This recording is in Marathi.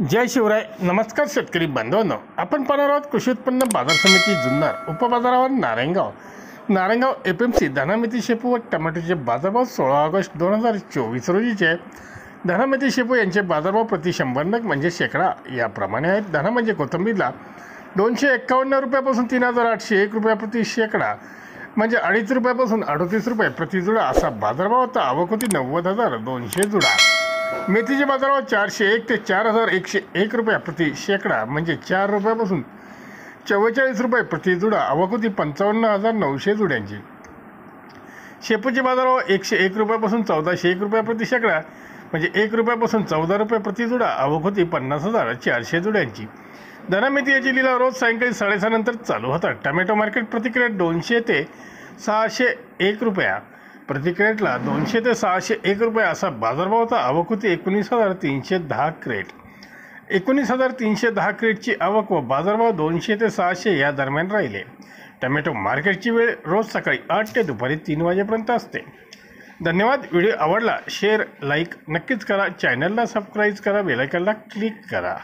जय शिवराय. नमस्कार शेतकरी बांधवांनो, आपण पाहणार आहोत कृषी उत्पन्न बाजार समिती जुन्नर उपबाजारावर नारायणगाव FMC धनामेथी शेपू व टमाटोचे बाजारभाव 16 ऑगस्ट 2024 रोजीचे. धनामेथी शेपू यांचे बाजारभाव प्रति 100 नग म्हणजे शेकडा याप्रमाणे आहेत. धना म्हणजे कोथिंबीरला 251 रुपयापासून 3801 रुपया प्रति शेकडा म्हणजे 2.5 रुपयापासून 38 रुपये प्रति जुडा असा बाजारभाव होता. आवक होती 90,200 जुडा. मेथीचे बाजारभाव 401 ते 4101 रुपया प्रति शेकडा म्हणजे 4 रुपयापासून 44 रुपये प्रति जुडा. आवक होती 55,900 जुड्यांची. शेपूचे बाजारभाव 101 रुपयापासून 1401 रुपया प्रति शेकडा म्हणजे 1 रुपयापासून 14 रुपये प्रति जुडा. आवक होती 50,400 जुड्यांची. धनामेथी याची लिलाव रोज सायंकाळी 6:30 नंतर चालू होतात. टमॅटो मार्केट प्रति क्रेट 200 ते 601 रुपया प्रति क्रेटला 200 ते 601 रुपये असा बाजारभाव होता. आवक होती 19,310 क्रेट. 19,310 क्रेटची आवक व बाजारभाव 200 ते 600 या दरम्यान राहिले. टमॅटो मार्केटची वेळ रोज सकाळी 8 ते दुपारी 3 वाजेपर्यंत असते. धन्यवाद. व्हिडिओ आवडला शेअर लाईक नक्कीच करा. चॅनलला सबस्क्राईब करा. बेल आयकॉनला क्लिक करा.